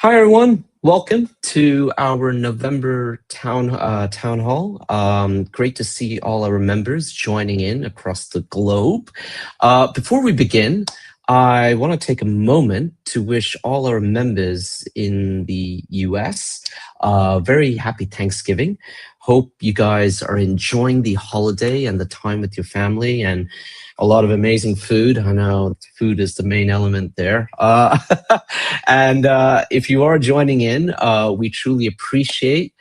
Hi everyone, welcome to our November town hall. Great to see all our members joining in across the globe. Before we begin, I want to take a moment to wish all our members in the US a very happy Thanksgiving. Hope you guys are enjoying the holiday and the time with your family and a lot of amazing food. I know food is the main element there. And if you are joining in, we truly appreciate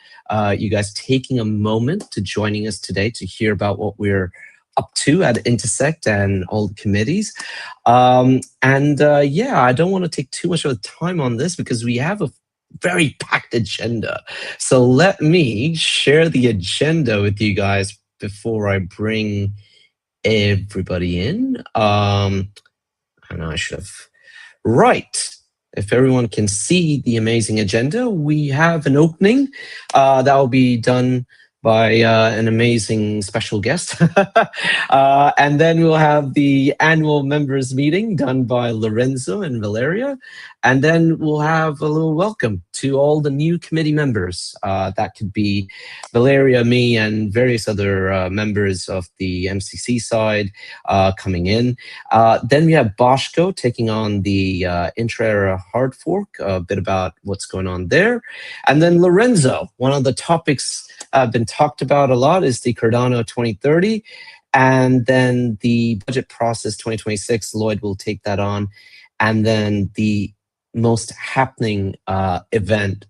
you guys taking a moment to joining us today to hear about what we're up to at Intersect and all the committees. Yeah, I don't want to take too much of the time on this because we have a very packed agenda. So let me share the agenda with you guys before I bring everybody in. I know I should have. Right. If everyone can see the amazing agenda, we have an opening that will be done by an amazing special guest. And then we'll have the annual members meeting done by Lorenzo and Valeria. And then we'll have a little welcome to all the new committee members. That could be Valeria, me, and various other members of the MCC side coming in. Then we have Boschko taking on the intra-era hard fork, a bit about what's going on there. And then Lorenzo, one of the topics been talked about a lot is the Cardano 2030. And then the budget process 2026, Lloyd will take that on. And then the most happening event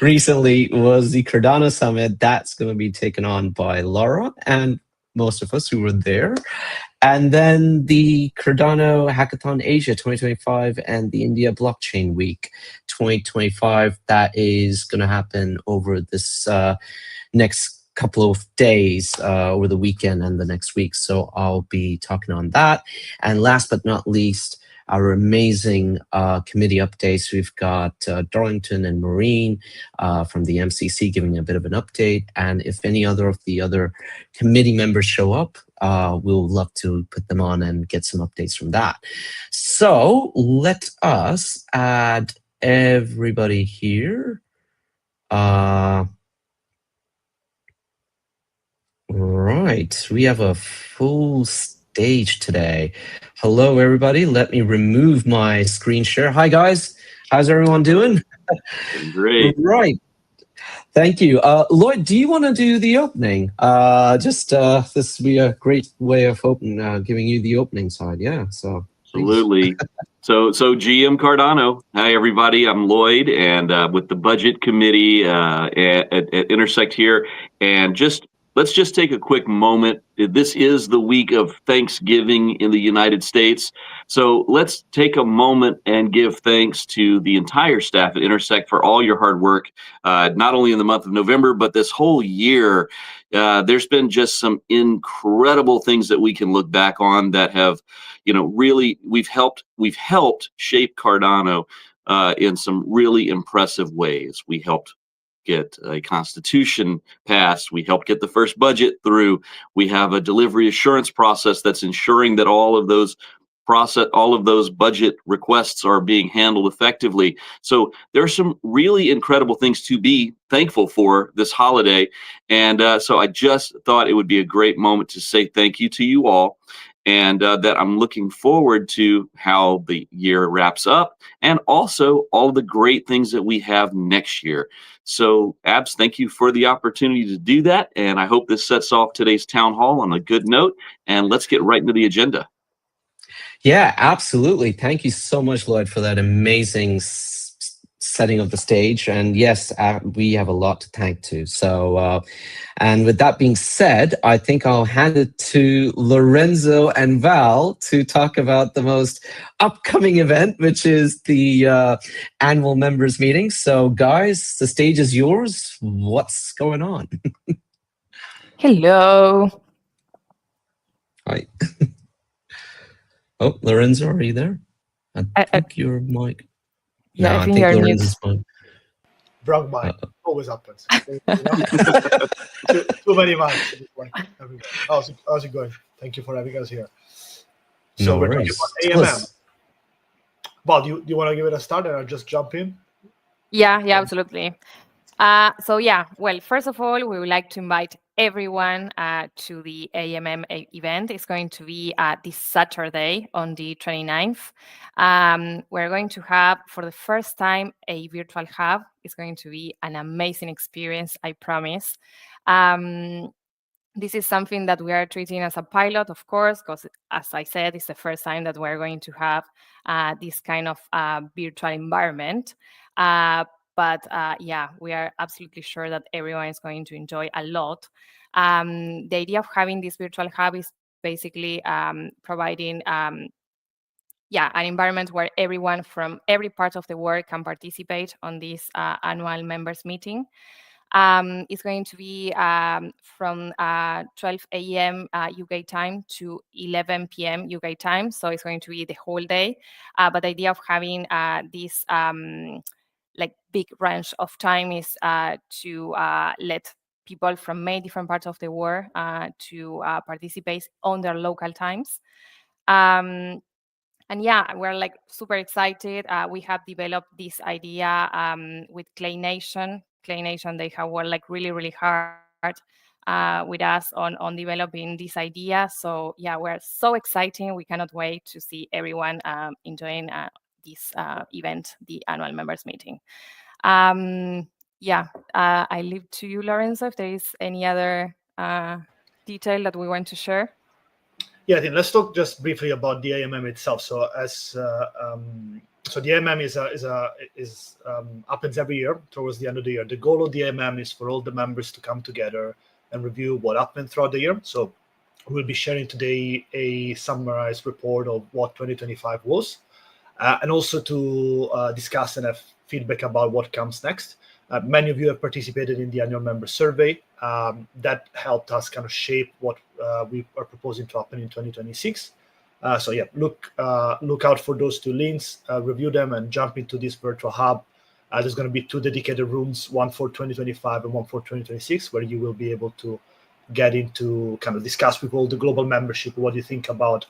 recently was the Cardano Summit. That's going to be taken on by Laura and most of us who were there. And then the Cardano Hackathon Asia 2025 and the India Blockchain Week 2025. That is going to happen over this next couple of days, over the weekend and the next week. So I'll be talking on that. And last but not least, our amazing committee updates. We've got Darlington and Maureen from the MCC giving a bit of an update. And if any other of the other committee members show up, we'll love to put them on and get some updates from that. So let us add everybody here. Right, we have a full stage today. Hello, everybody. Let me remove my screen share. Hi, guys. How's everyone doing? Great. Right. Thank you. Lloyd, do you want to do the opening? This would be a great way of giving you the opening side. Yeah, so. Absolutely. So GM Cardano. Hi, everybody. I'm Lloyd, and with the budget committee at Intersect here. And let's just take a quick moment. This is the week of Thanksgiving in the United States. So let's take a moment and give thanks to the entire staff at Intersect for all your hard work, not only in the month of November, but this whole year. There's been just some incredible things that we can look back on that have, really we've helped shape Cardano in some really impressive ways. We helped get a constitution passed. We helped get the first budget through. We have a delivery assurance process that's ensuring that all of those budget requests are being handled effectively. So there are some really incredible things to be thankful for this holiday. And so I just thought it would be a great moment to say thank you to you all. And that I'm looking forward to how the year wraps up and also all the great things that we have next year. So, Abs, thank you for the opportunity to do that. And I hope this sets off today's town hall on a good note. And let's get right into the agenda. Yeah, absolutely. Thank you so much, Lloyd, for that amazing setting of the stage. And yes, we have a lot to thank to. So, and with that being said, I think I'll hand it to Lorenzo and Val to talk about the most upcoming event, which is the annual members meeting. So guys, the stage is yours. What's going on? Hello. Hi. Oh, Lorenzo, are you there? I think your mic. Yeah, No, I think you're Lorenzo's mic. Wrong mic. Always happens. Too many mics. How's it going? Thank you for having us here. So No we're worries. talking about AMM. Well, do you want to give it a start and I'll just jump in? Yeah, absolutely. So yeah, well, first of all, we would like to invite everyone to the event. It's going to be this Saturday on the 29th. We're going to have, for the first time, a virtual hub. It's going to be an amazing experience, I promise. Um, this is something that we are treating as a pilot, of course, because, as I said, it's the first time that we're going to have this kind of virtual environment. Uh, but yeah, we are absolutely sure that everyone is going to enjoy a lot. The idea of having this virtual hub is basically providing yeah, an environment where everyone from every part of the world can participate on this annual members meeting. It's going to be from 12 a.m. UK time to 11 p.m. UK time. So it's going to be the whole day. But the idea of having this like big range of time is to let people from many different parts of the world to participate on their local times. Um, and yeah, we're like super excited. We have developed this idea with Clay Nation. Clay Nation, they have worked like really, really hard with us on developing this idea. So yeah, we're so exciting. We cannot wait to see everyone enjoying this event, the annual members meeting. Yeah, I leave to you, Lorenzo, if there is any other detail that we want to share. Yeah, I think let's talk just briefly about the AMM itself. So so the AMM happens every year towards the end of the year. The goal of the AMM is for all the members to come together and review what happened throughout the year. So we'll be sharing today a summarized report of what 2025 was, and also to discuss and have feedback about what comes next. Many of you have participated in the annual member survey. That helped us kind of shape what we are proposing to happen in 2026. So yeah, look out for those two links, review them, and jump into this virtual hub. There's going to be two dedicated rooms, one for 2025 and one for 2026, where you will be able to get into kind of discuss with all the global membership what you think about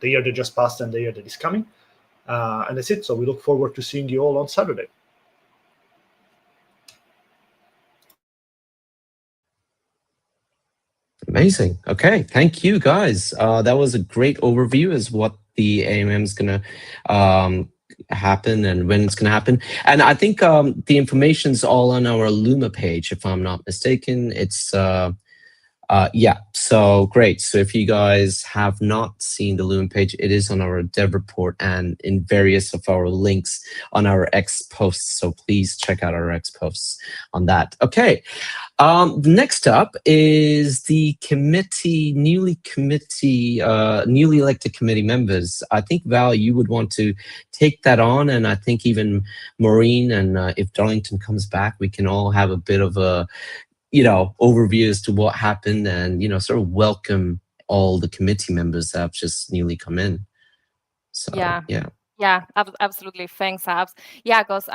the year that just passed and the year that is coming. And that's it. So we look forward to seeing you all on Saturday. Amazing. Okay, thank you guys. That was a great overview as what the AMM is gonna happen and when it's gonna happen. And I think the information's all on our Luma page, if I'm not mistaken. It's yeah, so great. So if you guys have not seen the Loom page, it is on our dev report and in various of our links on our X posts. So please check out our X posts on that. Okay. Next up is the newly elected committee members. I think Val, you would want to take that on, and I think even Maureen and if Darlington comes back, we can all have a bit of a overview as to what happened and sort of welcome all the committee members that have just newly come in. So Yeah. yeah. Yeah, absolutely. Thanks, Abs. Yeah, because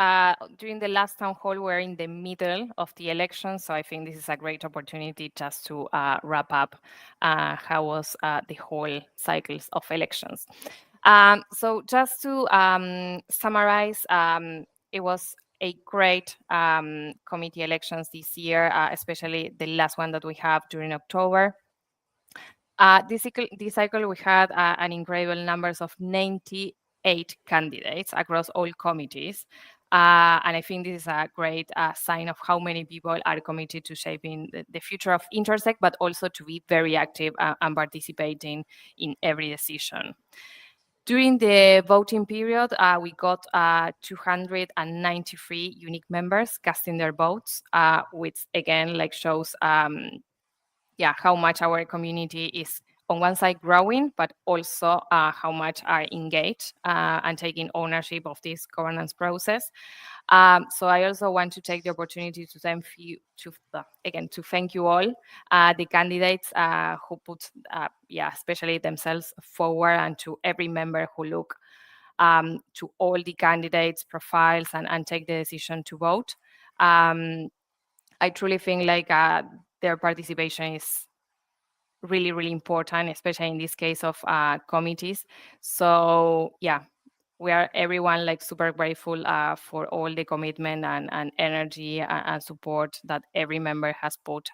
during the last town hall, we're in the middle of the election. So I think this is a great opportunity just to wrap up how was the whole cycles of elections. So just to summarize, it was a great committee elections this year, especially the last one that we have during October. This cycle, we had an incredible numbers of 98 candidates across all committees. And I think this is a great sign of how many people are committed to shaping the future of Intersect, but also to be very active and participating in every decision. During the voting period, we got 293 unique members casting their votes, which again shows how much our community is on one side growing, but also how much are engaged and taking ownership of this governance process. So I also want to take the opportunity to thank you to thank you all, the candidates who put especially themselves forward, and to every member who look to all the candidates' profiles and take the decision to vote. I truly think their participation is really, really important, especially in this case of committees. So yeah, we are everyone like super grateful for all the commitment and energy and support that every member has put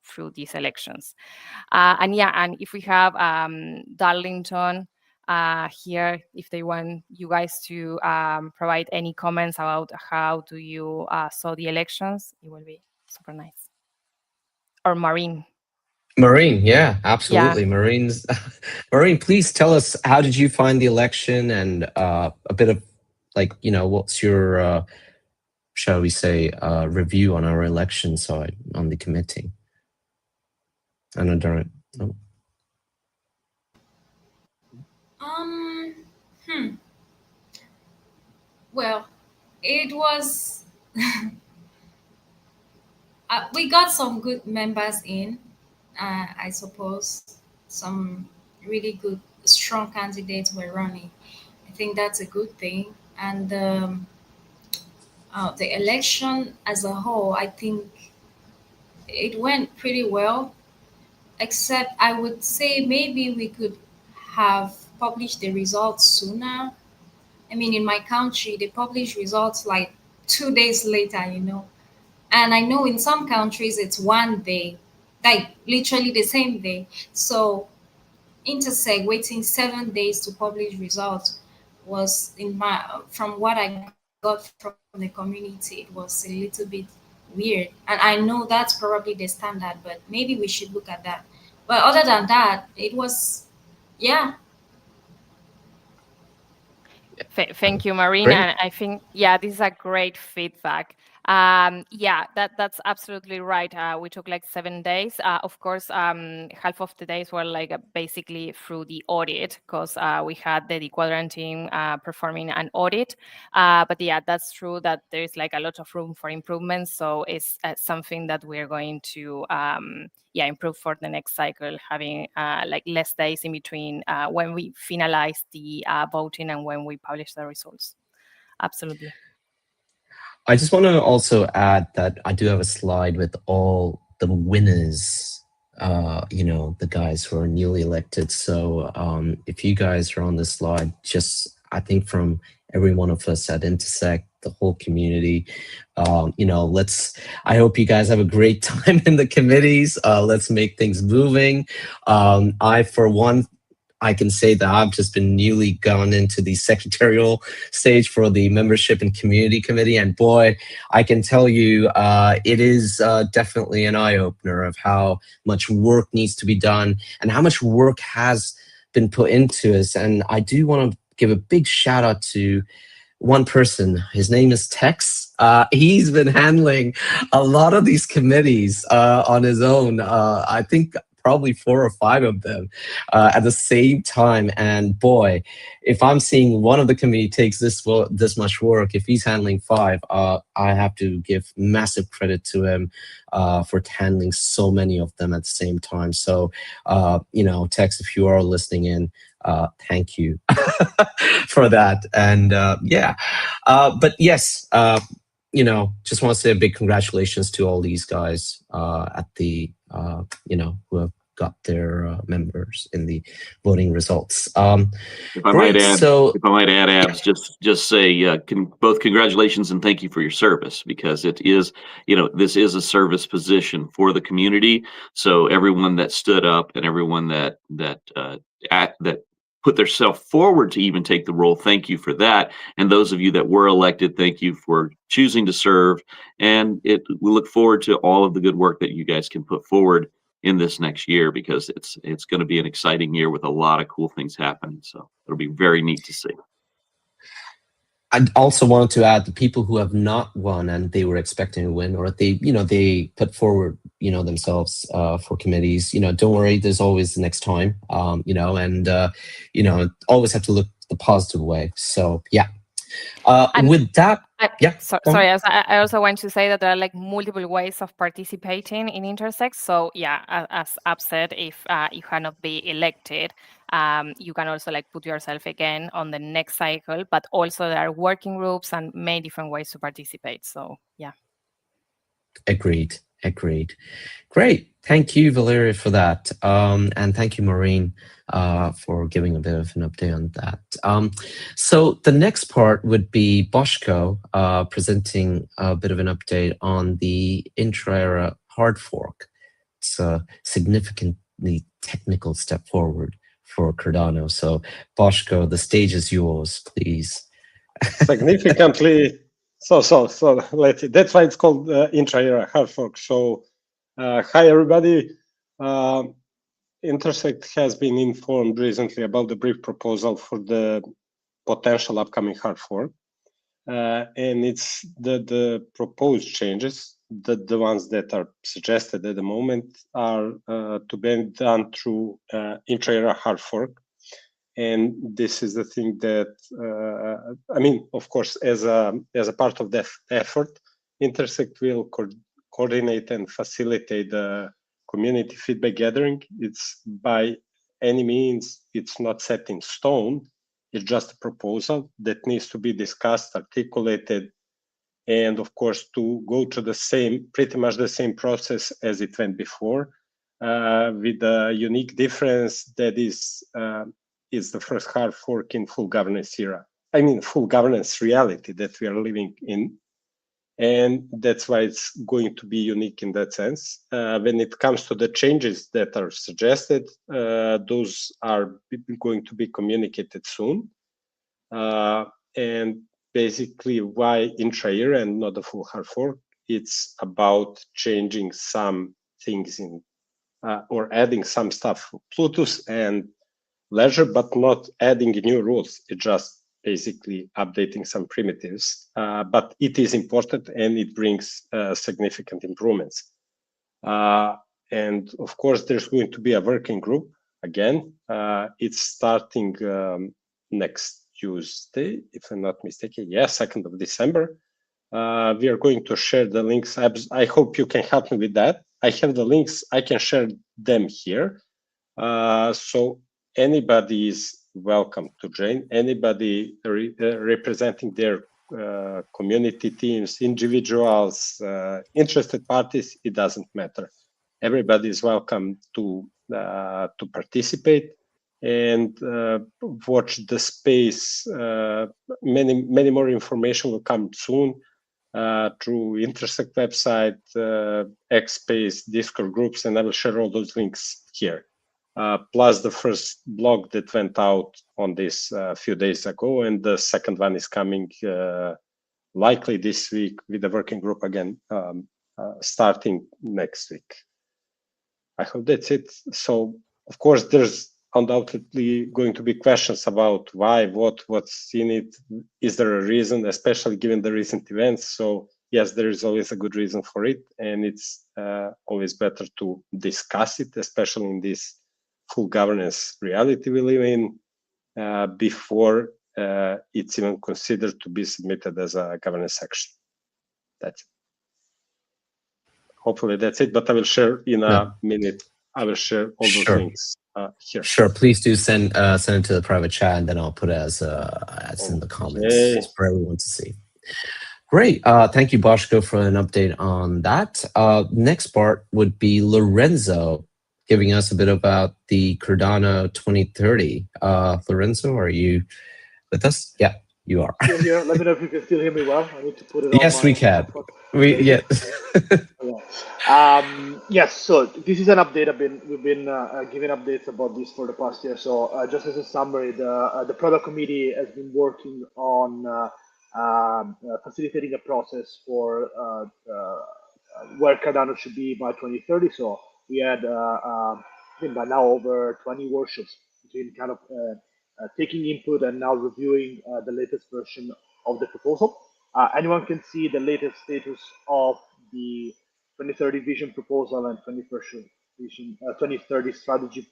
through these elections. And yeah, and if we have Darlington here, if they want you guys to provide any comments about how do you saw the elections, it will be super nice. Or Maureen. Maureen, yeah, absolutely. Yeah. Maureen, please tell us, how did you find the election, and a bit of, like, what's your shall we say, review on our election side on the committee? I know, Darren. Oh. Hmm. Well, it was. We got some good members in. I suppose some really good, strong candidates were running. I think that's a good thing. And the election as a whole, I think it went pretty well. Except I would say maybe we could have published the results sooner. I mean, in my country, they publish results like 2 days later. And I know in some countries it's one day, like literally the same day. So Intersect waiting 7 days to publish results was from what I got from the community, it was a little bit weird. And I know that's probably the standard, but maybe we should look at that. But other than that, it was, yeah. Thank you, Marina. Great. And I think, yeah, this is a great feedback. Yeah, that's absolutely right. We took like 7 days. Of course, half of the days were like basically through the audit, because we had the Quadrant team performing an audit. But yeah, that's true that there's like a lot of room for improvement. So it's something that we're going to improve for the next cycle, having like less days in between when we finalize the voting and when we publish the results. Absolutely. I just want to also add that I do have a slide with all the winners, the guys who are newly elected. So if you guys are on this slide, just, I think, from every one of us at Intersect, the whole community, I hope you guys have a great time in the committees. Let's make things moving. For one, I can say that I've just been newly gone into the secretarial stage for the membership and community committee. And boy, I can tell you, it is definitely an eye opener of how much work needs to be done and how much work has been put into us. And I do want to give a big shout out to one person. His name is Tex. He's been handling a lot of these committees on his own. I think probably 4 or 5 of them at the same time. And boy, if I'm seeing one of the committee takes this much work, if he's handling 5, I have to give massive credit to him for handling so many of them at the same time. So, Tex, if you are listening in, thank you for that. And but yes, just want to say a big congratulations to all these guys at the who have got their members in the voting results. If I might add, Abs, just say both congratulations and thank you for your service, because it is, this is a service position for the community. So everyone that stood up and everyone that put themselves forward to even take the role, thank you for that. And those of you that were elected, thank you for choosing to serve. And we look forward to all of the good work that you guys can put forward in this next year, because it's going to be an exciting year with a lot of cool things happening. So it'll be very neat to see. I also wanted to add the people who have not won and they were expecting to win, or they put forward, themselves for committees. Don't worry, there's always the next time. Always have to look the positive way. So yeah. With that, sorry, I also want to say that there are like multiple ways of participating in Intersect. So yeah, as Ab said, if you cannot be elected, you can also like put yourself again on the next cycle. But also there are working groups and many different ways to participate. So yeah. Agreed. Agreed. Great. Thank you, Valeria, for that. And thank you, Maureen, for giving a bit of an update on that. So the next part would be Boschko presenting a bit of an update on the intra-era hard fork. It's a significantly technical step forward for Cardano. So Boschko, the stage is yours, please. Significantly. So let's see. That's why it's called intra-era hard fork. So hi, everybody. Intersect has been informed recently about the brief proposal for the potential upcoming hard fork. And it's the proposed changes, the ones that are suggested at the moment, are to be done through intra-era hard fork. And this is the thing that, I mean, of course, as a part of that effort, Intersect will coordinate and facilitate the community feedback gathering. It's by any means, it's not set in stone. It's just a proposal that needs to be discussed, articulated, and of course to go through the same, pretty much the same process as it went before, with a unique difference that is the first hard fork in full governance era. I mean, full governance reality that we are living in. And that's why it's going to be unique in that sense. When it comes to the changes that are suggested, those are going to be communicated soon. And basically, why intra-era and not the full hard fork? It's about changing some things in, or adding some stuff for Plutus and Ledger, but not adding new rules. It's just basically updating some primitives, but it is important and it brings significant improvements. And of course, there's going to be a working group again. It's starting next Tuesday, if I'm not mistaken. Yes, 2nd of December. We are going to share the links. I hope you can help me with that. I have the links. I can share them here. So anybody is welcome to join. Anybody representing their community teams, individuals, interested parties, it doesn't matter. Everybody is welcome to participate and watch the space. Many more information will come soon through Intersect website, X Space, Discord groups, and I will share all those links here. Plus the first blog that went out on this a few days ago, and the second one is coming likely this week with the working group again, starting next week. I hope that's it. So, of course, there's undoubtedly going to be questions about why, what's in it. Is there a reason, especially given the recent events? So, yes, there is always a good reason for it, and it's always better to discuss it, especially in this full governance reality we live in, before it's even considered to be submitted as a governance action. That's it. Hopefully that's it, but I will share in a minute. I will share all those links here. Sure, please do send it to the private chat, and then I'll put it as in the comments for everyone to see. Great, thank you, Boschko, for an update on that. Next part would be Lorenzo giving us a bit about the Cardano 2030. Lorenzo, are you with us? Yeah, you are. Here. Let me know if you can still hear me well. I need to put it on. Yes, we can. Yes, so this is an update. We've been giving updates about this for the past year. So just as a summary, the product committee has been working on facilitating a process for where Cardano should be by 2030. So we had I think by now over 20 workshops between kind of taking input and now reviewing the latest version of the proposal. Anyone can see the latest status of the 2030 vision proposal and 2030 strategy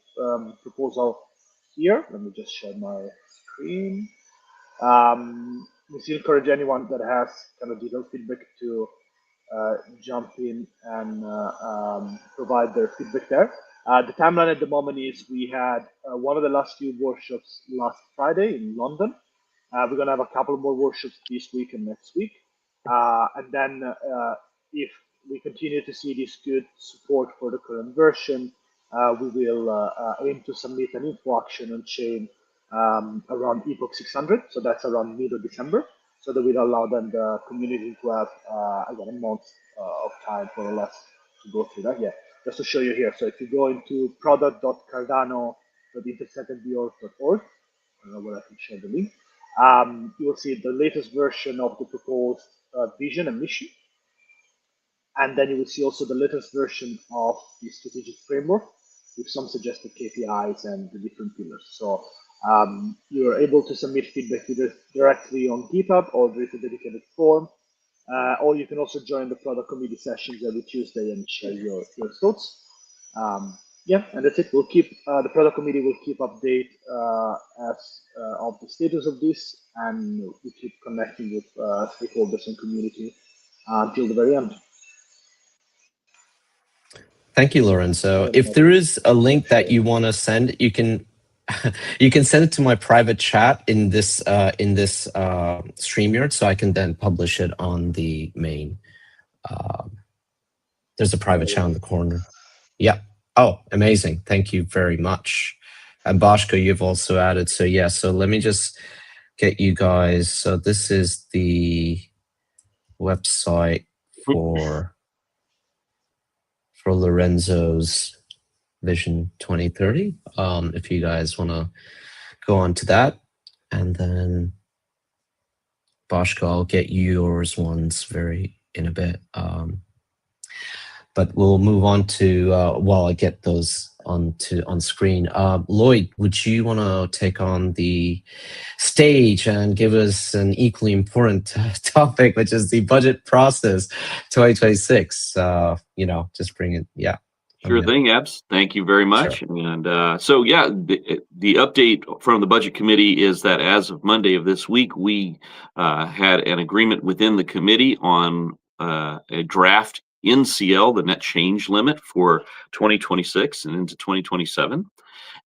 proposal here. Let me just share my screen. We still encourage anyone that has kind of detailed feedback to jump in and provide their feedback there. The timeline at the moment is we had one of the last few workshops last Friday in London. We're going to have a couple more workshops this week and next week. And then if we continue to see this good support for the current version, we will aim to submit an info action on chain around epoch 600. So that's around mid of December. So that will allow then the community to have again a month of time more or less to go through that. Yeah, just to show you here. So if you go into product.cardano.intersectandbeyond.org, I don't know where I can share the link. You will see the latest version of the proposed vision and mission. And then you will see also the latest version of the strategic framework with some suggested KPIs and the different pillars. So you're able to submit feedback either directly on GitHub or with a dedicated form. Or you can also join the product committee sessions every Tuesday and share your thoughts. Yeah, and that's it. We'll keep the product committee will keep update as of the status of this, and we keep connecting with stakeholders and community until the very end. Thank you, Lorenzo. If there is a link that you want to send, you can you can send it to my private chat in this StreamYard, so I can then publish it on the main. There's a private chat in the corner. Yeah. Oh, amazing. Thank you very much. And Boshko, you've also added. So yeah, so let me just get you guys. So this is the website for Lorenzo's Vision 2030. If you guys want to go on to that, and then Boshko, I'll get yours ones in a bit. But we'll move on to while I get those on screen. Lloyd, would you want to take on the stage and give us an equally important topic, which is the budget process 2026? Just bring it. Yeah. Sure thing, Abs. Thank you very much. Sure. And so, yeah, the update from the Budget Committee is that as of Monday of this week, we had an agreement within the committee on a draft NCL, the net change limit for 2026 and into 2027.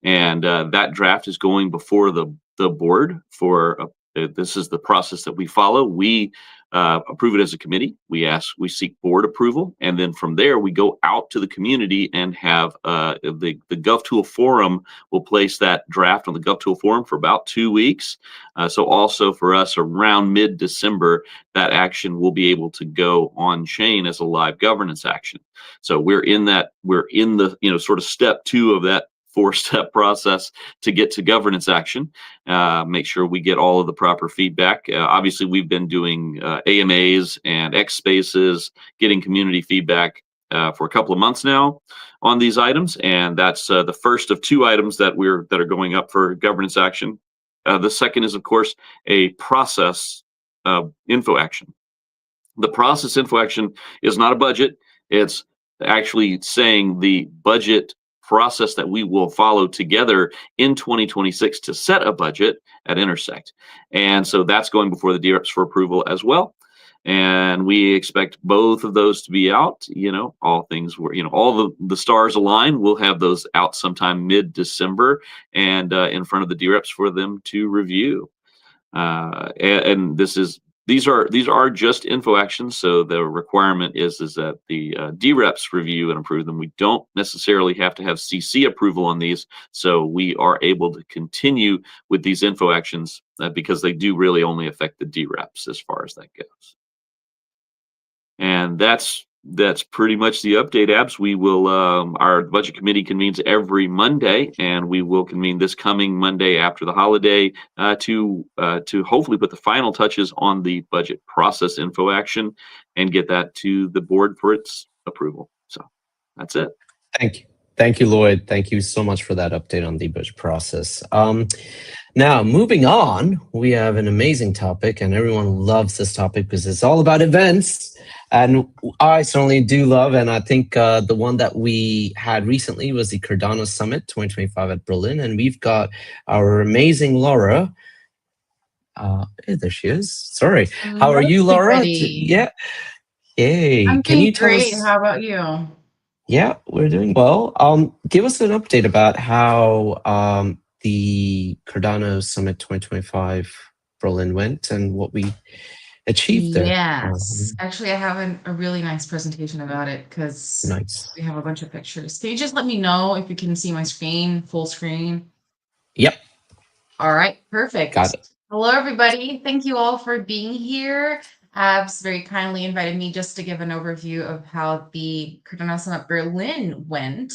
And that draft is going before the board for this is the process that we follow. We approve it as a committee. We seek board approval, and then from there we go out to the community and have the GovTool forum will place that draft on the GovTool forum for about 2 weeks. So also for us around mid-December, that action will be able to go on chain as a live governance action. So we're in the sort of step 2 of that 4-step process to get to governance action, make sure we get all of the proper feedback. Obviously, we've been doing AMAs and X spaces, getting community feedback for a couple of months now on these items, and that's the first of 2 items that are going up for governance action. The second is, of course, a process info action. The process info action is not a budget. It's actually saying the budget process that we will follow together in 2026 to set a budget at Intersect. And so that's going before the DREPs for approval as well. And we expect both of those to be out. All things were, all the stars align. We'll have those out sometime mid-December and in front of the DREPs for them to review. And these are just info actions, so the requirement is that the DREPs review and approve them. We don't necessarily have to have CC approval on these, so we are able to continue with these info actions because they do really only affect the DREPs as far as that goes. And that's pretty much the update, Abs. We will our budget committee convenes every Monday, and we will convene this coming Monday after the holiday to hopefully put the final touches on the budget process info action and get that to the board for its approval. So that's it. Thank you, Lloyd. Thank you so much for that update on the budget process. Now, moving on, we have an amazing topic, and everyone loves this topic because it's all about events. And I certainly do love, and I think the one that we had recently was the Cardano Summit 2025 at Berlin. And we've got our amazing Laura. Hey, there she is. Sorry. How are you, Laura? Yeah. Yay. I'm doing great. How about you? Yeah, we're doing well. Give us an update about how the Cardano Summit 2025 Berlin went and what we achieved there. Yes. Actually, I have a really nice presentation about it because Nice. we have a bunch of pictures. Can you just let me know if you can see my screen, full screen? Yep. All right, perfect. Got it. Hello, everybody. Thank you all for being here. Abs very kindly invited me just to give an overview of how the Cardano Summit Berlin went.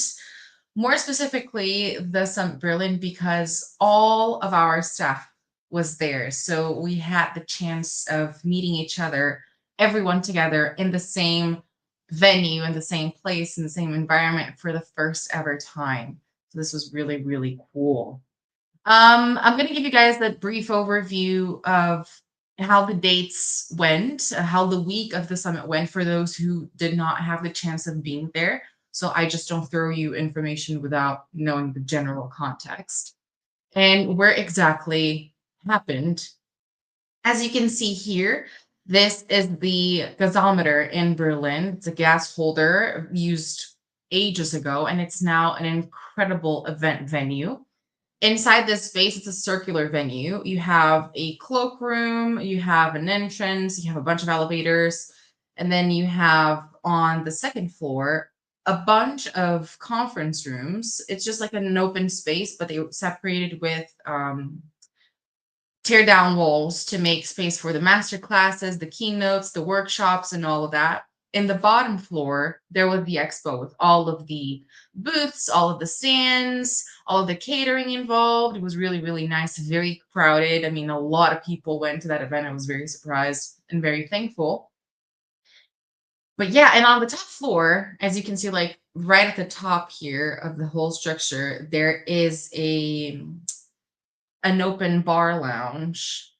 More specifically, the Summit Berlin, because all of our staff was there. So we had the chance of meeting each other, everyone together in the same venue, in the same place, in the same environment for the first ever time. So this was really, really cool. I'm going to give you guys a brief overview of how the dates went, how the week of the summit went for those who did not have the chance of being there. So I just don't throw you information without knowing the general context and where exactly happened. As you can see here, this is the gasometer in Berlin. It's a gas holder used ages ago, and it's now an incredible event venue. Inside this space, it's a circular venue. You have a cloakroom, you have an entrance, you have a bunch of elevators, and then you have on the second floor a bunch of conference rooms. It's just like an open space, but they separated with tear down walls to make space for the master classes, the keynotes, the workshops, and all of that. In the bottom floor, there was the expo with all of the booths, all of the stands, all of the catering involved. It was really, really nice, very crowded. I mean, a lot of people went to that event. I was very surprised and very thankful. But yeah, and on the top floor, as you can see, like right at the top here of the whole structure, there is an open bar lounge.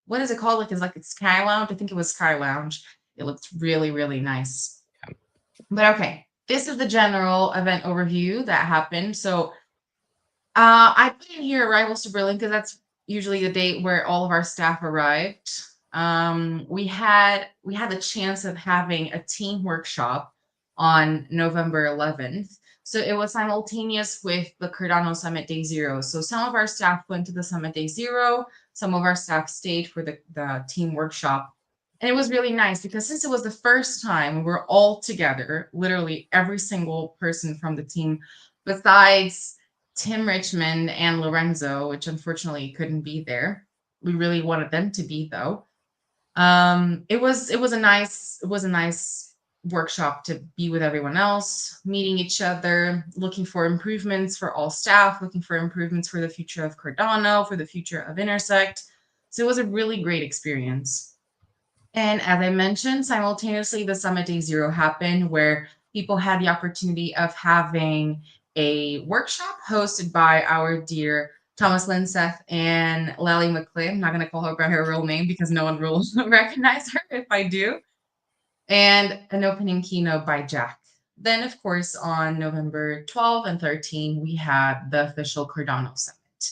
What is it called? Like, it's Sky Lounge. I think it was Sky Lounge. It looked really, really nice. But okay, this is the general event overview that happened. So I put in here arrivals to Berlin because that's usually the date where all of our staff arrived. We had the chance of having a team workshop on November 11th. So it was simultaneous with the Cardano Summit Day Zero. So some of our staff went to the Summit Day Zero, some of our staff stayed for the team workshop. And it was really nice because since it was the first time we're all together, literally every single person from the team, besides Tim Richmond and Lorenzo, which unfortunately couldn't be there. We really wanted them to be though. It was a nice workshop to be with everyone else, meeting each other, looking for improvements for all staff, looking for improvements for the future of Cardano, for the future of Intersect. So it was a really great experience. And as I mentioned, simultaneously, the Summit Day Zero happened where people had the opportunity of having a workshop hosted by our dear Thomas Linseth and Lally McClay. I'm not going to call her by her real name because no one will recognize her if I do. And an opening keynote by Jack. Then, of course, on November 12 and 13, we had the official Cardano Summit.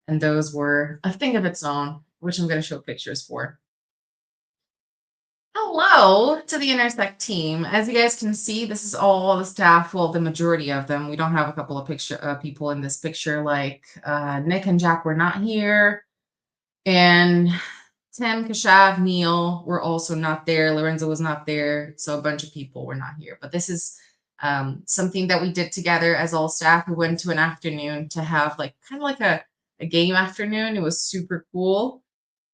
And those were a thing of its own, which I'm going to show pictures for. Hello to the Intersect team. As you guys can see, this is all the staff, well, the majority of them. We don't have a couple of people in this picture, like Nick and Jack were not here. And Tim, Kashav, Neil were also not there. Lorenzo was not there. So a bunch of people were not here. But this is something that we did together as all staff. We went to an afternoon to have like kind of like a game afternoon. It was super cool.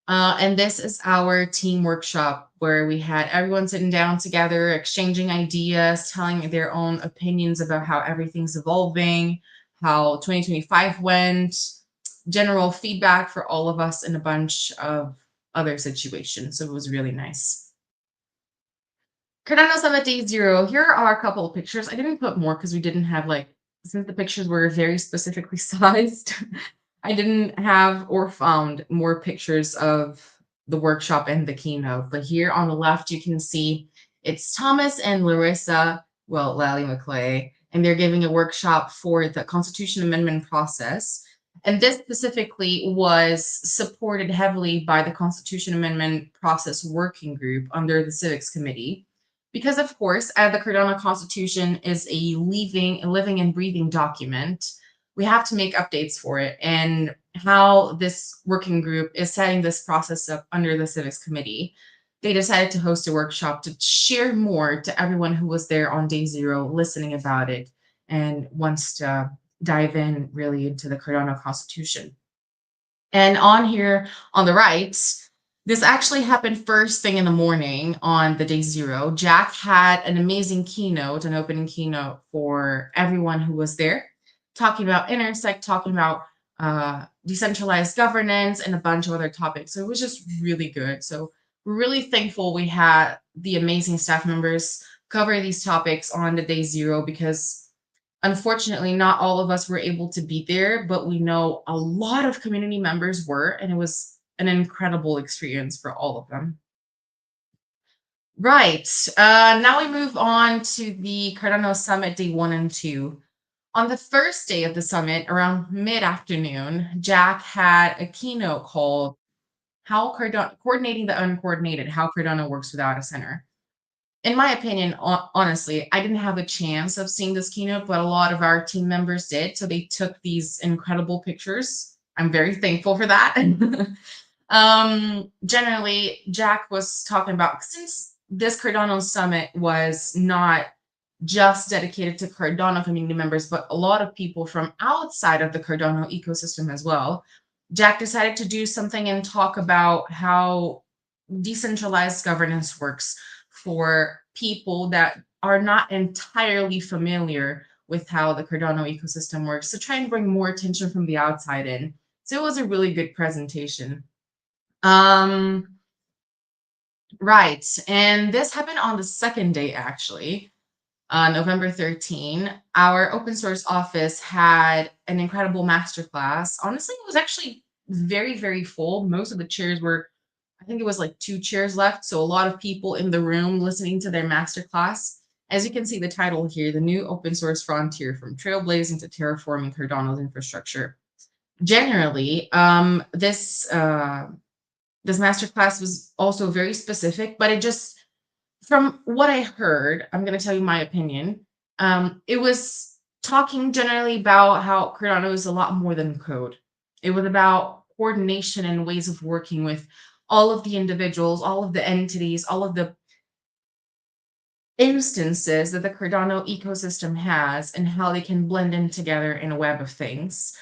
And this is our team workshop where we had everyone sitting down together, exchanging ideas, telling their own opinions about how everything's evolving, how 2025 went, general feedback for all of us in a bunch of other situations. So it was really nice. Cardano Summit Day Zero. Here are a couple of pictures. I didn't put more because we didn't have since the pictures were very specifically sized, I didn't have or found more pictures of the workshop and the keynote. But here on the left, you can see it's Thomas and Larissa, well, Lally McClay, and they're giving a workshop for the Constitution Amendment process. And this specifically was supported heavily by the Constitution Amendment Process Working Group under the Civics Committee. Because, of course, the Cardano Constitution is a living and breathing document, we have to make updates for it. And how this working group is setting this process up under the Civics Committee they decided to host a workshop to share more to everyone who was there on day 0, listening about it and wants to dive in really into the Cardano Constitution. And on here on the right, this actually happened first thing in the morning on the day 0. Jack had an amazing keynote, an opening keynote for everyone who was there, talking about Intersect, talking about decentralized governance, and a bunch of other topics. So it was just really good. So we're really thankful we had the amazing staff members cover these topics on the day 0, because unfortunately, not all of us were able to be there, but we know a lot of community members were, and it was an incredible experience for all of them. Right. Now we move on to the Cardano Summit Day 1 and 2. On the first day of the summit, around mid-afternoon, Jack had a keynote called "How Cardano Coordinating the Uncoordinated: How Cardano Works Without a Center." In my opinion, honestly, I didn't have a chance of seeing this keynote, but a lot of our team members did. So they took these incredible pictures. I'm very thankful for that. Generally, Jack was talking about, since this Cardano Summit was not just dedicated to Cardano community members, but a lot of people from outside of the Cardano ecosystem as well, Jack decided to do something and talk about how decentralized governance works for people that are not entirely familiar with how the Cardano ecosystem works, to try and bring more attention from the outside in. So it was a really good presentation. Right, and this happened on the second day, actually. November 13, our open source office had an incredible masterclass. Honestly, it was actually very, very full. Most of the chairs were, I think it was like 2 chairs left. So a lot of people in the room listening to their masterclass. As you can see the title here, the new open source frontier, from trailblazing to terraforming Cardano's infrastructure. Generally, this masterclass was also very specific, but it just, from what I heard, I'm going to tell you my opinion. It was talking generally about how Cardano is a lot more than code. It was about coordination and ways of working with all of the individuals, all of the entities, all of the instances that the Cardano ecosystem has, and how they can blend in together in a web of things.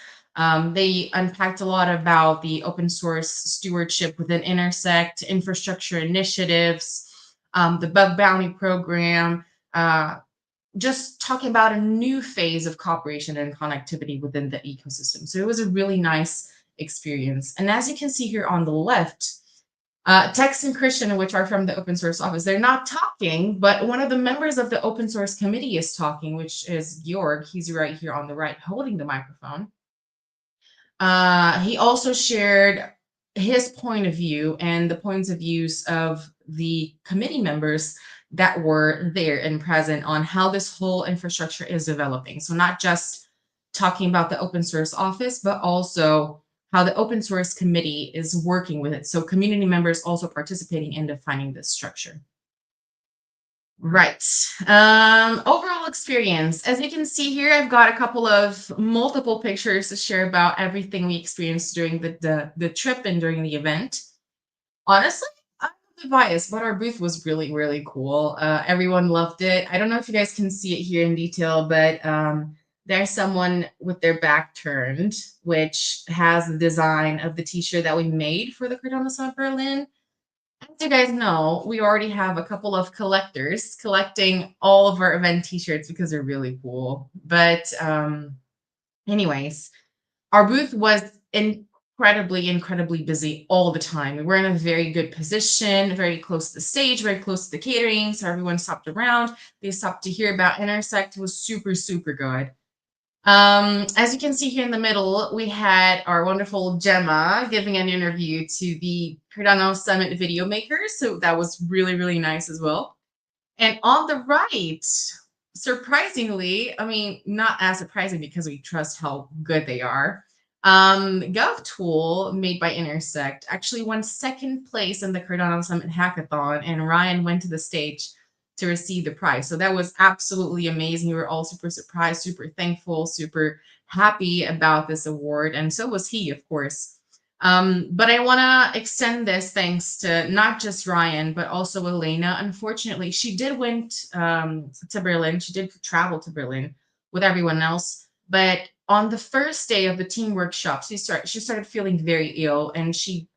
They unpacked a lot about the open source stewardship within Intersect, infrastructure initiatives, the bug bounty program, just talking about a new phase of cooperation and connectivity within the ecosystem. So it was a really nice experience. And as you can see here on the left, Tex and Christian, which are from the open source office, they're not talking, but one of the members of the open source committee is talking, which is Georg. He's right here on the right, holding the microphone. He also shared his point of view and the points of views of the committee members that were there and present on how this whole infrastructure is developing. So not just talking about the open source office, but also how the open source committee is working with it. So community members also participating in defining this structure. Right. Overall experience. As you can see here, I've got a couple of multiple pictures to share about everything we experienced during the trip and during the event. Honestly, I'm a bit biased, but our booth was really, really cool. Everyone loved it. I don't know if you guys can see it here in detail, but there's someone with their back turned, which has the design of the t-shirt that we made for the Cardano Summit Berlin. As you guys know, we already have a couple of collectors collecting all of our event t-shirts because they're really cool. But anyways, our booth was incredibly busy all the time. We were in a very good position, very close to the stage, very close to the catering. So everyone stopped around. They stopped to hear about Intersect. It was super, super good. As you can see here in the middle, we had our wonderful Gemma giving an interview to the Cardano Summit video makers. So that was really, really nice as well. And on the right, surprisingly, I mean, not as surprising because we trust how good they are. GovTool, made by Intersect, actually won second place in the Cardano Summit Hackathon, and Ryan went to the stage to receive the prize. So that was absolutely amazing. We were all super surprised, super thankful, super happy about this award. And so was he, of course. But I want to extend this thanks to not just Ryan, but also Elena. Unfortunately, she did went to Berlin. She did travel to Berlin with everyone else. But on the first day of the team workshop, she started feeling very ill, and she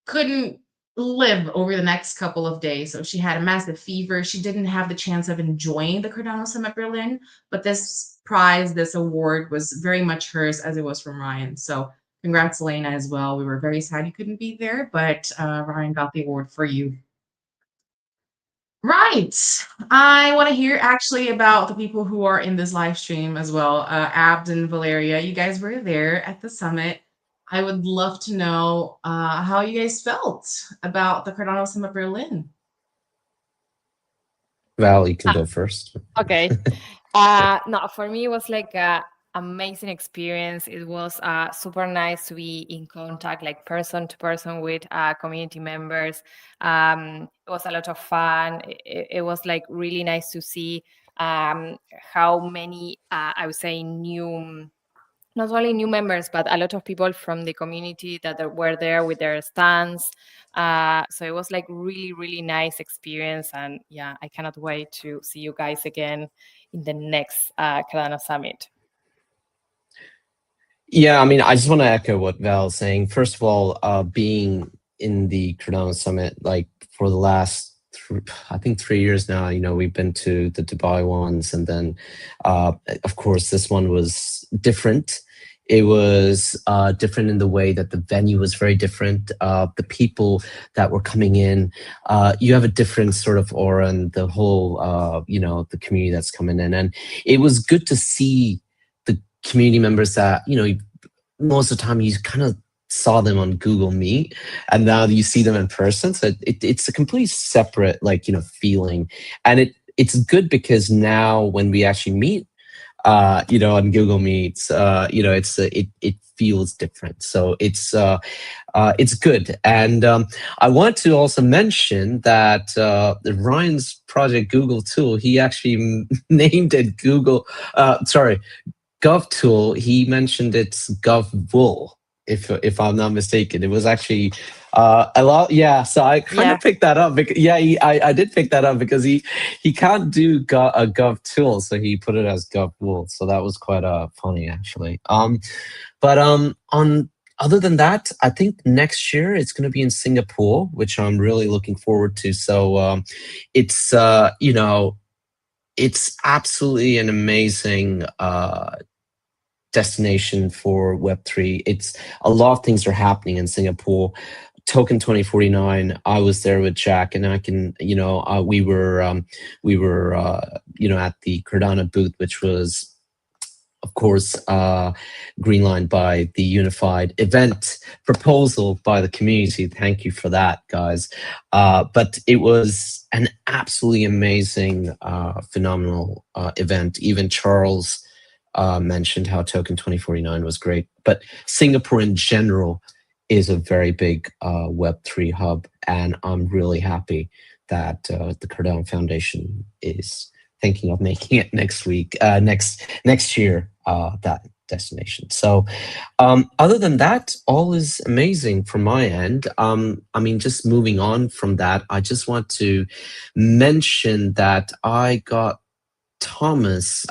couldn't live over the next couple of days. So she had a massive fever. She didn't have the chance of enjoying the Cardano Summit Berlin, but this prize, this award was very much hers as it was from Ryan. So congrats, Elena, as well. We were very sad you couldn't be there, but Ryan got the award for you. Right. I want to hear actually about the people who are in this live stream as well. Abd and Valeria, you guys were there at the summit. I would love to know how you guys felt about the Cardano Summit Berlin. Val, you can go first. Okay. No, for me, it was like a amazing experience. It was super nice to be in contact, like person to person with community members. It was a lot of fun. It was like really nice to see how many, I would say, not only new members, but a lot of people from the community that were there with their stands. So it was like really, really nice experience. And yeah, I cannot wait to see you guys again in the next Cardano Summit. Yeah, I mean, I just want to echo what Val's saying. First of all, being in the Cardano Summit, like for the last, I think 3 years now, we've been to the Dubai ones, and then, of course, this one was different. It was different in the way that the venue was very different. The people that were coming in, you have a different sort of aura, and the whole, the community that's coming in. And it was good to see the community members that, most of the time you kind of saw them on Google Meet, and now you see them in person. So it's a completely separate, feeling. And it's good because now when we actually meet, on Google Meets, it feels different. So it's good. And I want to also mention that Ryan's project Google Tool, he actually named it GovTool. He mentioned it's GovWool, if I'm not mistaken. It was actually a lot. Yeah, so I kind of picked that up. Because, I did pick that up because he can't do a GovTool, so he put it as GovWool. So that was quite funny, actually. But on other than that, I think next year it's going to be in Singapore, which I'm really looking forward to. So it's it's absolutely an amazing destination for Web3. It's a lot of things are happening in Singapore. Token 2049. I was there with Jack, and I can, we were at the Cardano booth, which was, of course, greenlined by the unified event proposal by the community. Thank you for that, guys. But it was an absolutely amazing, phenomenal event. Even Charles mentioned how Token 2049 was great. But Singapore in general is a very big Web3 hub, and I'm really happy that the Cardano Foundation is thinking of making it next year, that destination. So other than that, all is amazing from my end. I mean, just moving on from that, I just want to mention that I got Thomas,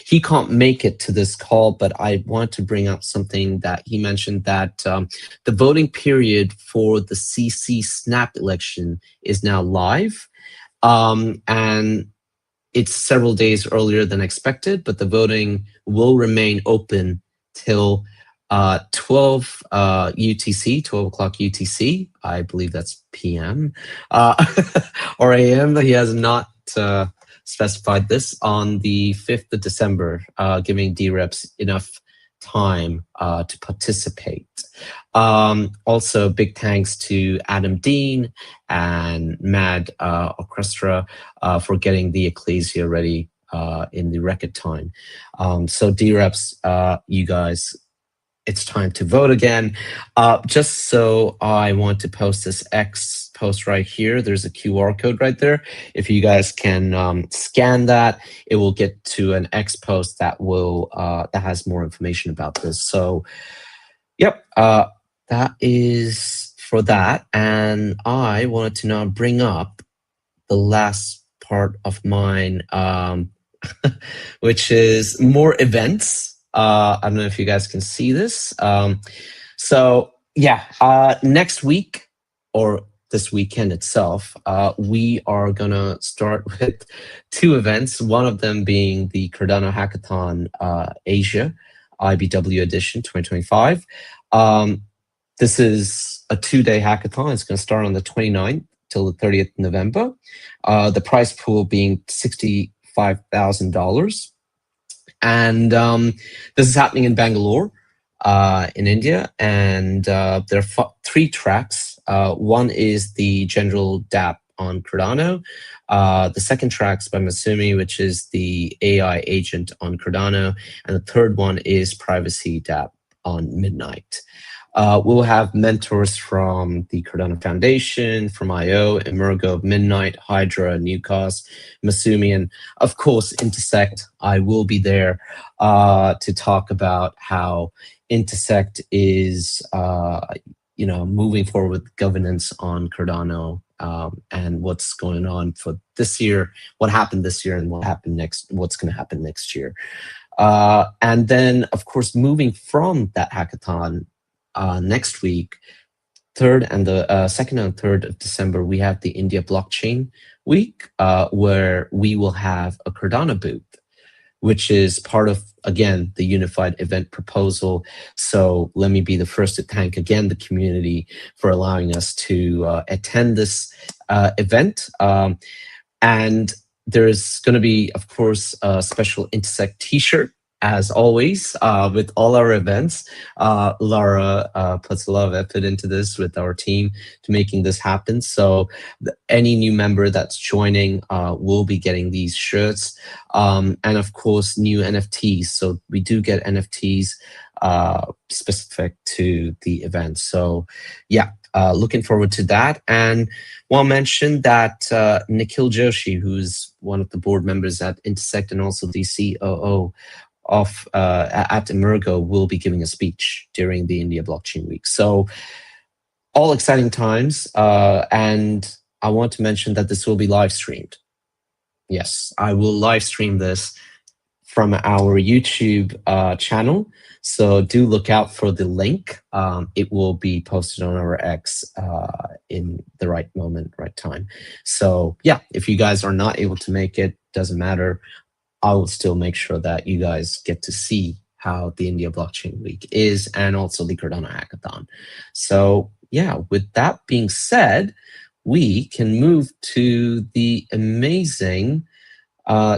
he can't make it to this call, but I want to bring up something that he mentioned, that the voting period for the CC Snap election is now live. And it's several days earlier than expected, but the voting will remain open till 12 UTC, 12 o'clock UTC. I believe that's PM or AM. He has not specified this, on the 5th of December, giving DREPs enough time to participate. Also, big thanks to Adam Dean and Mad Orchestra for getting the Ecclesia ready in the record time. So DREPs, you guys, it's time to vote again. Just so I want to post this X post right here. There's a QR code right there. If you guys can scan that, it will get to an X post that will that has more information about this. So, yep. that is for that. And I wanted to now bring up the last part of mine, which is more events. I don't know if you guys can see this. So yeah, next week or this weekend itself, we are gonna start with two events. One of them being the Cardano Hackathon Asia IBW edition 2025. Um, this is a 2-day hackathon. It's going to start on the 29th till the 30th November. The prize pool being $65,000. And this is happening in Bangalore, in India. And there are three tracks. One is the general DApp on Cardano. The second track's by Masumi, which is the AI agent on Cardano. And the third one is privacy DApp on Midnight. We'll have mentors from the Cardano Foundation, from IO, Emergo, Midnight, Hydra, Newcast, Masumi, and of course, Intersect. I will be there to talk about how Intersect is, moving forward with governance on Cardano, and what's going on for this year, what happened this year, and what's going to happen next year. And then, of course, moving from that hackathon, next week, third and the second and third of December, we have the India Blockchain Week, where we will have a Cardano booth, which is part of, again, the unified event proposal. So let me be the first to thank again the community for allowing us to attend this event. And there's going to be, of course, a special Intersect t-shirt, as always, with all our events. Laura puts a lot of effort into this with our team to making this happen. So any new member that's joining will be getting these shirts. And of course, new NFTs. So we do get NFTs specific to the event. So yeah, looking forward to that. And want to mention that Nikhil Joshi, who's one of the board members at Intersect and also the COO of at Emergo, will be giving a speech during the India Blockchain Week. So all exciting times. And I want to mention that this will be live streamed. Yes, I will live stream this from our YouTube channel. So do look out for the link. It will be posted on our X in the right moment, right time. So yeah, if you guys are not able to make it, doesn't matter. I will still make sure that you guys get to see how the India Blockchain Week is and also the Cardano Hackathon. So yeah, with that being said, we can move to the amazing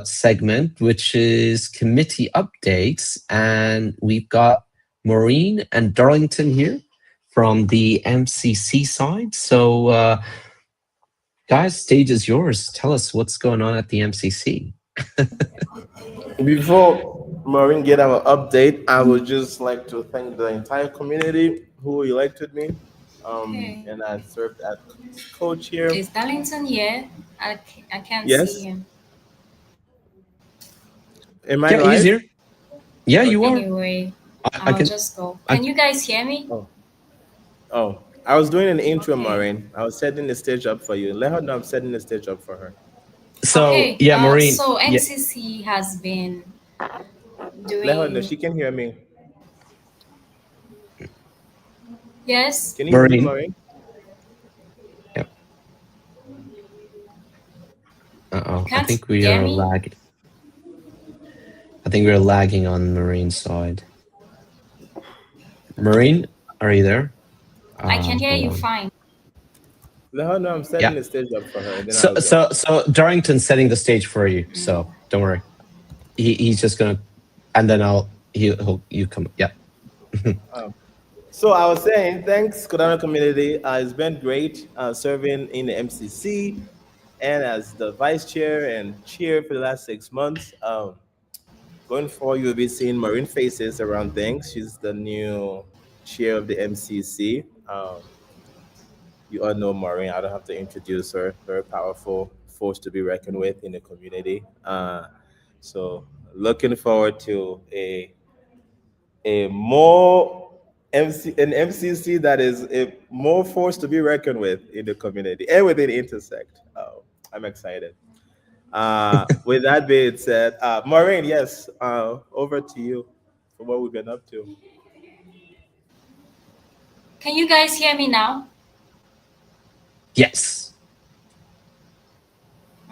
segment, which is committee updates. And we've got Maureen and Darlington here from the MCC side. So guys, stage is yours. Tell us what's going on at the MCC. Before Maureen get our update, I would just like to thank the entire community who elected me. Okay. And I served as co-chair. Is Darlington here? I can't see Yes, him. am I Yeah, he's live? here. Yeah, you Okay. are. Anyway, I I'll can. just go. I, Can you guys hear me? Oh, I was doing an intro, Okay. Maureen. I was setting the stage up for you. Let her know I'm setting the stage up for her. so Okay. yeah, Maureen. So Yeah, MCC has been Let her know doing. she can hear me. Yes. Can you hear me, Maureen. Maureen? Yep. Uh-oh. I Can't think we hear are me? lagging. I think we're lagging on Marine's side. Marine, are you there? I can hear Hold you on. fine. Let her know I'm setting Yeah. the stage up for her, and then So I'll go. so Darrington's setting the stage for you. So don't worry. He's just gonna, and then he'll you come. Yeah. So I was saying, thanks, Cardano community. It's been great serving in the MCC and as the vice chair and chair for the last 6 months. Going forward, you'll be seeing Marine faces around things. She's the new chair of the MCC. You all know Maureen. I don't have to introduce her. Very powerful force to be reckoned with in the community. So looking forward to a more an MCC that is a more force to be reckoned with in the community and within Intersect. I'm excited. With that being said, Maureen, yes, over to you for what we've been up to. Can you guys hear me now? Yes.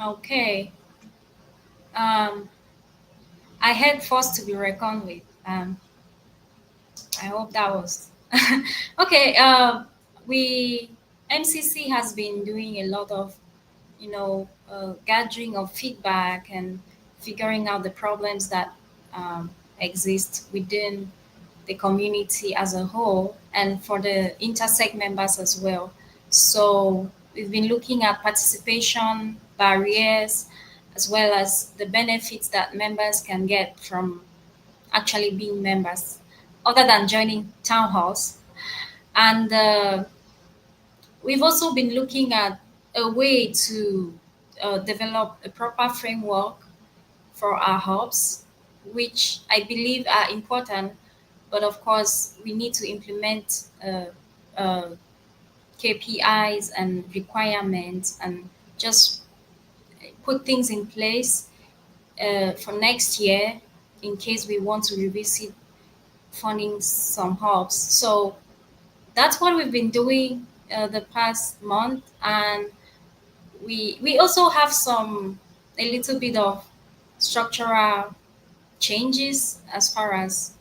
Okay. Um, I had force to be reckoned with. I hope that was okay. We MCC has been doing a lot of gathering of feedback and figuring out the problems that exist within the community as a whole and for the intersect members as well. So we've been looking at participation barriers as well as the benefits that members can get from actually being members other than joining town halls. And we've also been looking at a way to develop a proper framework for our hubs, which I believe are important. But of course, we need to implement KPIs and requirements and just put things in place for next year in case we want to revisit funding some hubs. So that's what we've been doing the past month, and we also have some a little bit of structural changes as far as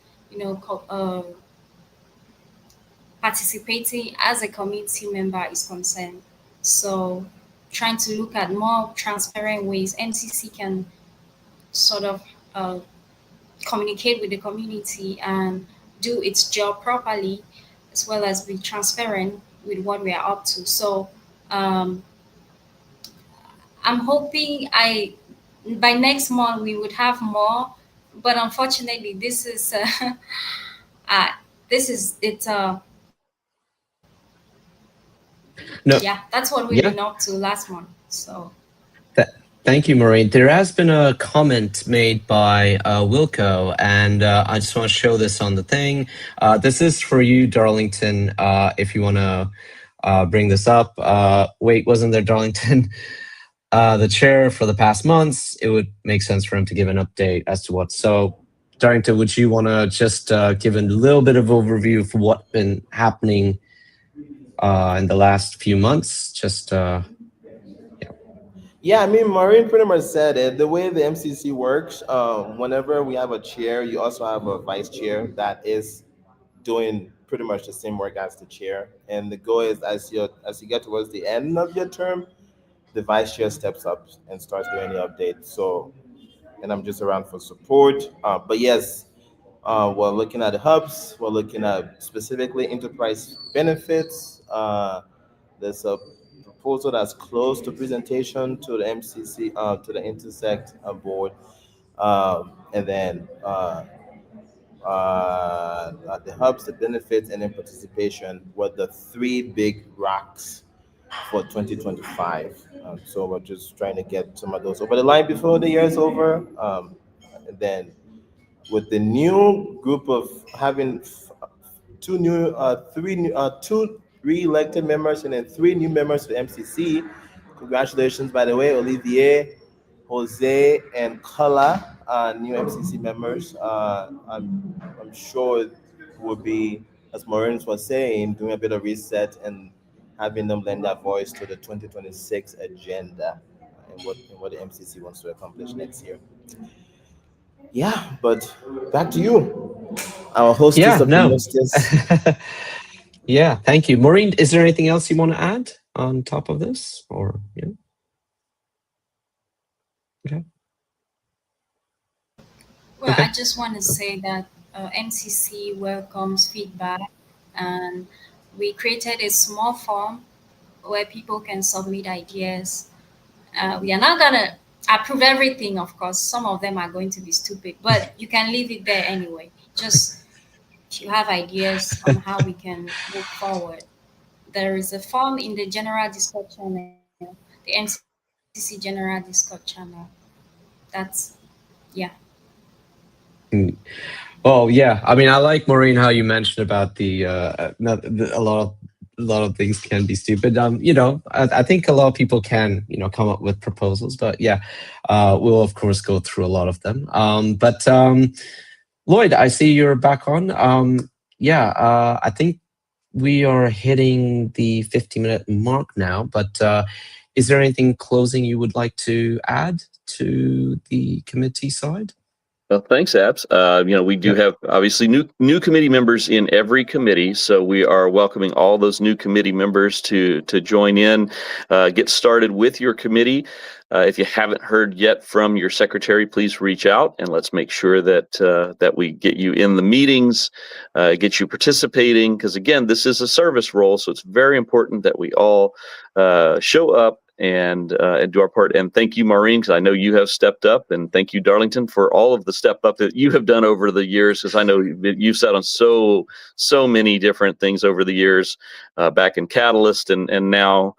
participating as a community member is concerned. So trying to look at more transparent ways MCC can sort of uh, communicate with the community and do its job properly, as well as be transparent with what we are up to. So um, I'm hoping I by next month we would have more, but unfortunately, this is uh, this is it's yeah, No. that's what we've been Yeah. up to last month. So Th- Thank you, Maureen. There has been a comment made by Wilco, and I just want to show this on the thing. This is for you, Darlington, if you want to bring this up. Wait, wasn't there, Darlington? The chair for the past months, it would make sense for him to give an update as to what. So, Darrington, would you want to just give a little bit of overview of what's been happening in the last few months? Just Yeah, I mean, Maureen pretty much said it. The way the MCC works, whenever we have a chair, you also have a vice chair that is doing pretty much the same work as the chair. And the goal is as you get towards the end of your term, the vice chair steps up and starts doing the updates. So, and I'm just around for support. But yes, we're looking at the hubs. We're looking at specifically enterprise benefits. There's a proposal that's close to presentation to the MCC, to the Intersect board, and then the hubs, the benefits, and then participation were the three big rocks for 2025. So we're just trying to get some of those over the line before the year is over. And then with the new group of having two re-elected members and then three new members to the MCC. Congratulations, by the way, Olivier, Jose, and Kala, new MCC members. I'm sure will be, as Maureen was saying, doing a bit of reset and having them lend their voice to the 2026 agenda and what the MCC wants to accomplish next year. Yeah, but back to you, our hostess yeah, of the no. mostest. Yeah, thank you. Maureen, is there anything else you want to add on top of this? Or, yeah, okay. well, Okay. I just want to say that MCC welcomes feedback, and we created a small form where people can submit ideas. We are not gonna approve everything, of course. Some of them are going to be stupid, but you can leave it there anyway. Just if you have ideas on how we can move forward, there is a form in the general Discord channel, the MCC general Discord channel. That's yeah. Mm. Oh yeah, I mean, I like Maureen how you mentioned about a lot of things can be stupid. I think a lot of people can come up with proposals, but yeah, we'll of course go through a lot of them. But Lloyd, I see you're back on. Yeah, I think we are hitting the 50-minute mark now. But is there anything closing you would like to add to the committee side? Well, thanks, Abs. We do have obviously new committee members in every committee, so we are welcoming all those new committee members to join in, get started with your committee. If you haven't heard yet from your secretary, please reach out and let's make sure that we get you in the meetings, get you participating. Because again, this is a service role, so it's very important that we all show up and do our part. And thank you, Maureen, because I know you have stepped up, and thank you, Darlington, for all of the step up that you have done over the years, because I know you've sat on so many different things over the years, back in Catalyst and now.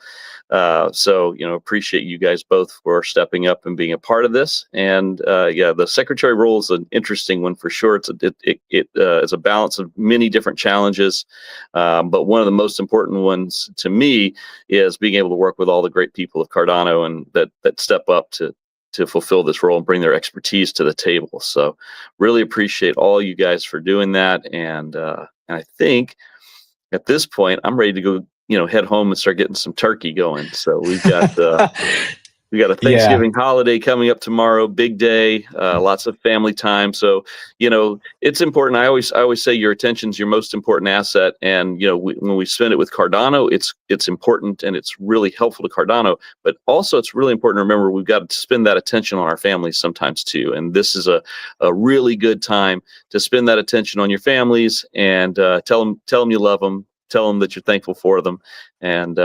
So appreciate you guys both for stepping up and being a part of this. And yeah, the secretary role is an interesting one for sure. It is a balance of many different challenges, but one of the most important ones to me is being able to work with all the great people of Cardano and that step up to fulfill this role and bring their expertise to the table. So really appreciate all you guys for doing that. And I think at this point I'm ready to go head home and start getting some turkey going. So we've got we got a Thanksgiving holiday coming up tomorrow, big day, lots of family time. So it's important. I always say your attention's your most important asset, and when we spend it with Cardano, it's important and it's really helpful to Cardano. But also, it's really important to remember we've got to spend that attention on our families sometimes too. And this is a really good time to spend that attention on your families and tell them you love them. Tell them that you're thankful for them, and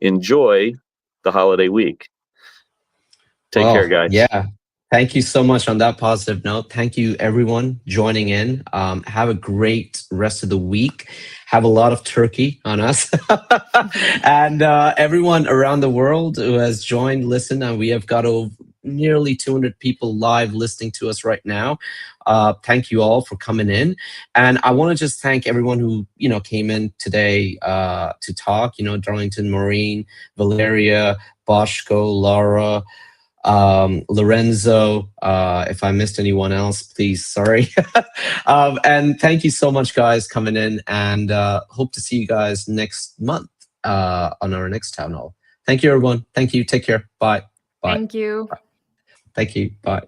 enjoy the holiday week. Take care, guys. Yeah. Thank you so much on that positive note. Thank you, everyone, joining in. Have a great rest of the week. Have a lot of turkey on us. And everyone around the world who has joined, listen, and we have got nearly 200 people live listening to us right now. Thank you all for coming in. And I want to just thank everyone who, came in today to talk, Darlington, Maureen, Valeria, Boschko, Laura, Lorenzo. If I missed anyone else, please, sorry. And thank you so much, guys, coming in, and hope to see you guys next month on our next town hall. Thank you, everyone. Thank you. Take care. Bye. Bye. Thank you. Thank you. Bye.